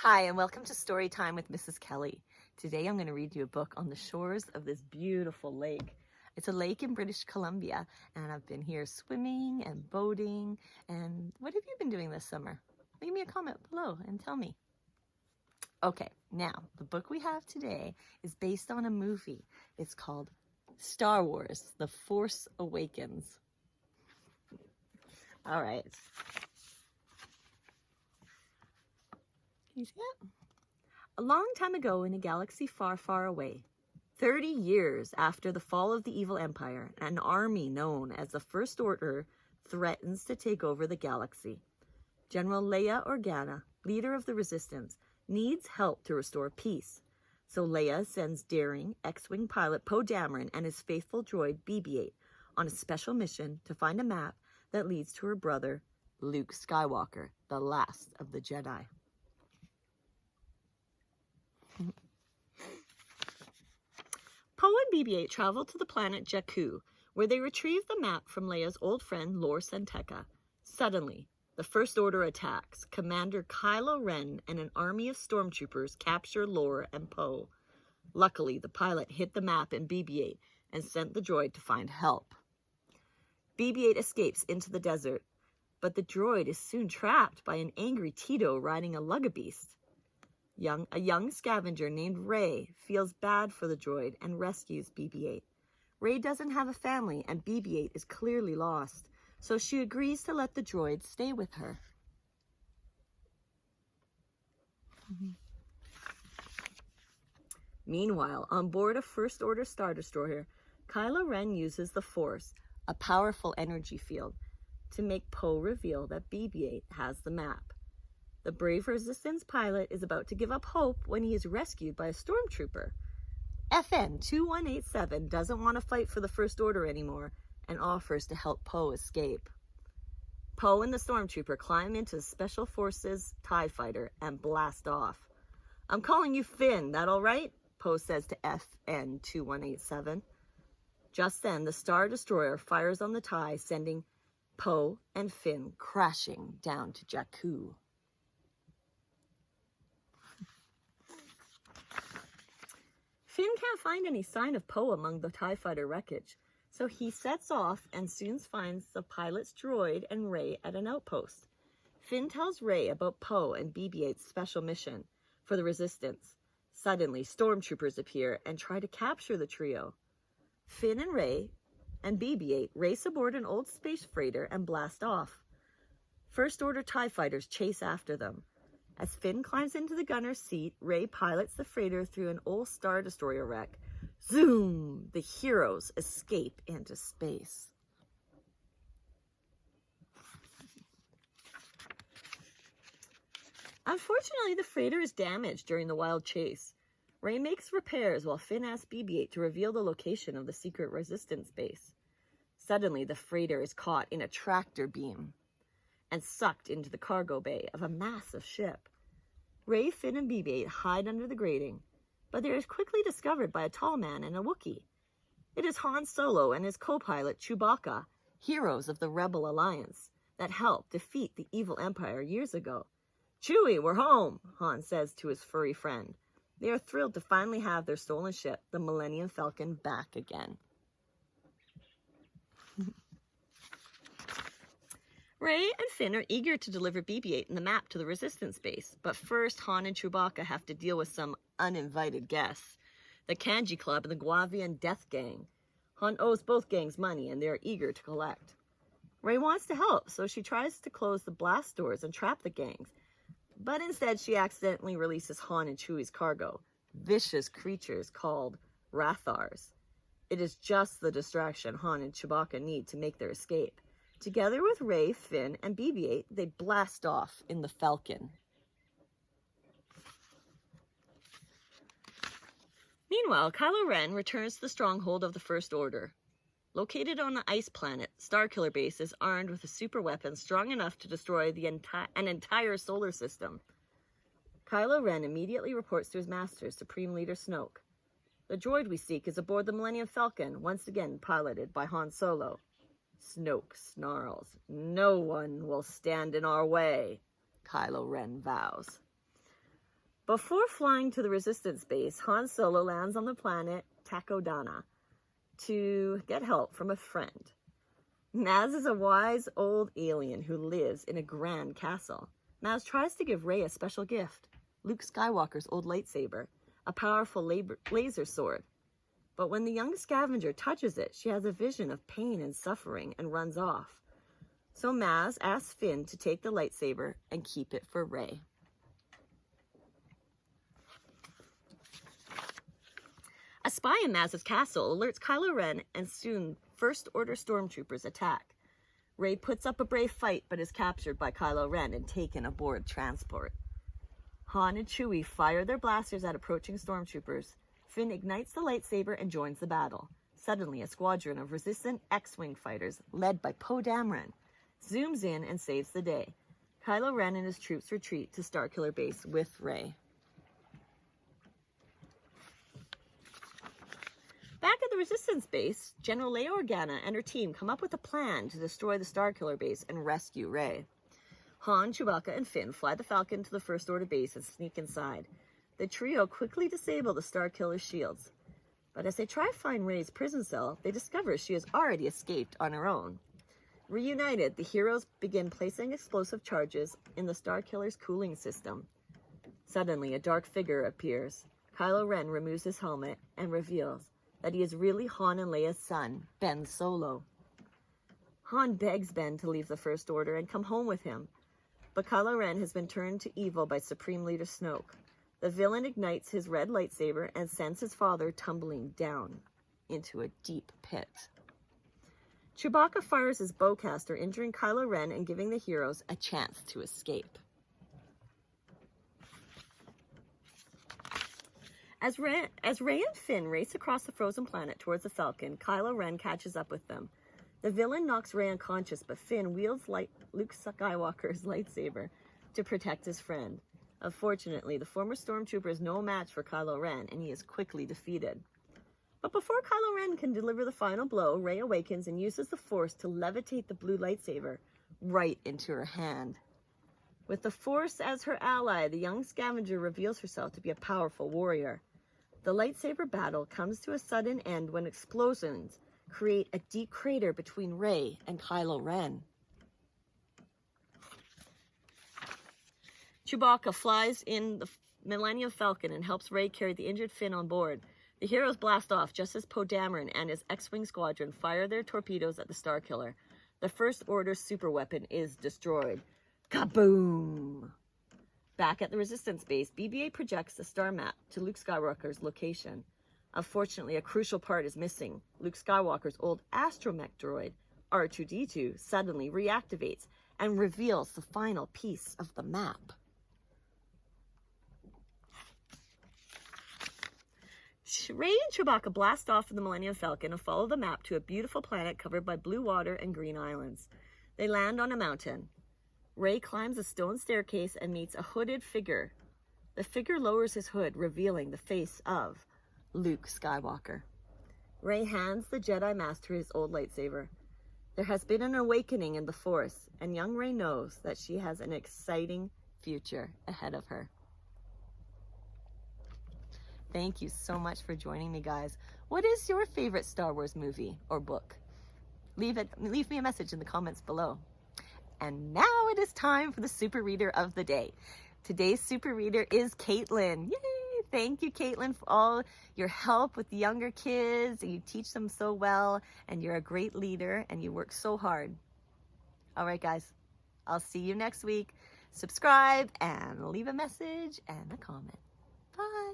Hi, and welcome to Story Time with Mrs. Kelly. Today I'm going to read you a book on the shores of this beautiful lake. It's a lake in British Columbia, and I've been here swimming and boating. And what have you been doing this summer? Leave me a comment below and tell me. Okay, now, the book we have today is based on a movie. It's called Star Wars, The Force Awakens. All right. Can you see it? A long time ago in a galaxy far, far away, 30 years after the fall of the evil empire, an army known as the First Order threatens to take over the galaxy. General Leia Organa, leader of the resistance, needs help to restore peace. So Leia sends daring X-Wing pilot Poe Dameron and his faithful droid BB-8 on a special mission to find a map that leads to her brother, Luke Skywalker, the last of the Jedi. Poe and BB-8 travel to the planet Jakku, where they retrieve the map from Leia's old friend Lor Santekka. Suddenly, the First Order attacks. Commander Kylo Ren and an army of stormtroopers capture Lor and Poe. Luckily, the pilot hit the map in BB-8 and sent the droid to find help. BB-8 escapes into the desert, but the droid is soon trapped by an angry Tito riding a lugabeast. A young scavenger named Rey feels bad for the droid and rescues BB-8. Rey doesn't have a family and BB-8 is clearly lost, so she agrees to let the droid stay with her. Meanwhile, on board a First Order Star Destroyer, Kylo Ren uses the Force, a powerful energy field, to make Poe reveal that BB-8 has the map. The brave resistance pilot is about to give up hope when he is rescued by a stormtrooper. FN 2187 doesn't want to fight for the First Order anymore and offers to help Poe escape. Poe and the stormtrooper climb into the Special Forces TIE fighter and blast off. "I'm calling you Finn, that all right?" Poe says to FN 2187. Just then, the Star Destroyer fires on the TIE, sending Poe and Finn crashing down to Jakku. Finn can't find any sign of Poe among the TIE fighter wreckage, so he sets off and soon finds the pilot's droid and Rey at an outpost. Finn tells Rey about Poe and BB-8's special mission for the resistance. Suddenly, stormtroopers appear and try to capture the trio. Finn and Rey and BB-8 race aboard an old space freighter and blast off. First Order TIE fighters chase after them. As Finn climbs into the gunner's seat, Rey pilots the freighter through an old Star Destroyer wreck. Zoom! The heroes escape into space. Unfortunately, the freighter is damaged during the wild chase. Rey makes repairs while Finn asks BB-8 to reveal the location of the secret resistance base. Suddenly, the freighter is caught in a tractor beam and sucked into the cargo bay of a massive ship. Rey, Finn, and BB-8 hide under the grating, but they are quickly discovered by a tall man and a Wookiee. It is Han Solo and his co-pilot Chewbacca, heroes of the Rebel Alliance, that helped defeat the evil Empire years ago. "Chewie, we're home," Han says to his furry friend. They are thrilled to finally have their stolen ship, the Millennium Falcon, back again. Rey and Finn are eager to deliver BB-8 and the map to the resistance base, but first Han and Chewbacca have to deal with some uninvited guests. The Kanji Club and the Guavian Death Gang. Han owes both gangs money and they are eager to collect. Rey wants to help, so she tries to close the blast doors and trap the gangs, but instead she accidentally releases Han and Chewie's cargo, vicious creatures called Rathars. It is just the distraction Han and Chewbacca need to make their escape. Together with Rey, Finn, and BB-8, they blast off in the Falcon. Meanwhile, Kylo Ren returns to the stronghold of the First Order. Located on the ice planet, Starkiller Base is armed with a super weapon strong enough to destroy an entire solar system. Kylo Ren immediately reports to his master, Supreme Leader Snoke. The droid we seek is aboard the Millennium Falcon, once again piloted by Han Solo. Snoke snarls. "No one will stand in our way," Kylo Ren vows. Before flying to the Resistance base, Han Solo lands on the planet Takodana to get help from a friend. Maz is a wise old alien who lives in a grand castle. Maz tries to give Rey a special gift, Luke Skywalker's old lightsaber, a powerful laser sword. But when the young scavenger touches it, she has a vision of pain and suffering and runs off. So Maz asks Finn to take the lightsaber and keep it for Rey. A spy in Maz's castle alerts Kylo Ren, and soon First Order stormtroopers attack. Rey puts up a brave fight but is captured by Kylo Ren and taken aboard transport. Han and Chewie fire their blasters at approaching stormtroopers. Finn ignites the lightsaber and joins the battle. Suddenly, a squadron of resistant X-Wing fighters, led by Poe Dameron, zooms in and saves the day. Kylo Ren and his troops retreat to Starkiller Base with Rey. Back at the Resistance base, General Leia Organa and her team come up with a plan to destroy the Starkiller Base and rescue Rey. Han, Chewbacca, and Finn fly the Falcon to the First Order base and sneak inside. The trio quickly disable the Starkiller's shields. But as they try to find Rey's prison cell, they discover she has already escaped on her own. Reunited, the heroes begin placing explosive charges in the Starkiller's cooling system. Suddenly, a dark figure appears. Kylo Ren removes his helmet and reveals that he is really Han and Leia's son, Ben Solo. Han begs Ben to leave the First Order and come home with him, but Kylo Ren has been turned to evil by Supreme Leader Snoke. The villain ignites his red lightsaber and sends his father tumbling down into a deep pit. Chewbacca fires his bowcaster, injuring Kylo Ren and giving the heroes a chance to escape. As Rey and Finn race across the frozen planet towards the Falcon, Kylo Ren catches up with them. The villain knocks Rey unconscious, but Finn wields Luke Skywalker's lightsaber to protect his friend. Unfortunately, the former stormtrooper is no match for Kylo Ren, and he is quickly defeated. But before Kylo Ren can deliver the final blow, Rey awakens and uses the Force to levitate the blue lightsaber right into her hand. With the Force as her ally, the young scavenger reveals herself to be a powerful warrior. The lightsaber battle comes to a sudden end when explosions create a deep crater between Rey and Kylo Ren. Chewbacca flies in the Millennium Falcon and helps Rey carry the injured Finn on board. The heroes blast off just as Poe Dameron and his X-Wing squadron fire their torpedoes at the Starkiller. The First Order superweapon is destroyed. Kaboom! Back at the Resistance base, BB-8 projects the star map to Luke Skywalker's location. Unfortunately, a crucial part is missing. Luke Skywalker's old astromech droid, R2-D2, suddenly reactivates and reveals the final piece of the map. Rey and Chewbacca blast off in the Millennium Falcon and follow the map to a beautiful planet covered by blue water and green islands. They land on a mountain. Rey climbs a stone staircase and meets a hooded figure. The figure lowers his hood, revealing the face of Luke Skywalker. Rey hands the Jedi Master his old lightsaber. There has been an awakening in the Force, and young Rey knows that she has an exciting future ahead of her. Thank you so much for joining me, guys. What is your favorite Star Wars movie or book? Leave me a message in the comments below. And now it is time for the Super Reader of the Day. Today's Super Reader is Caitlin. Yay! Thank you, Caitlin, for all your help with the younger kids. You teach them so well, and you're a great leader, and you work so hard. All right, guys. I'll see you next week. Subscribe and leave a message and a comment. Bye.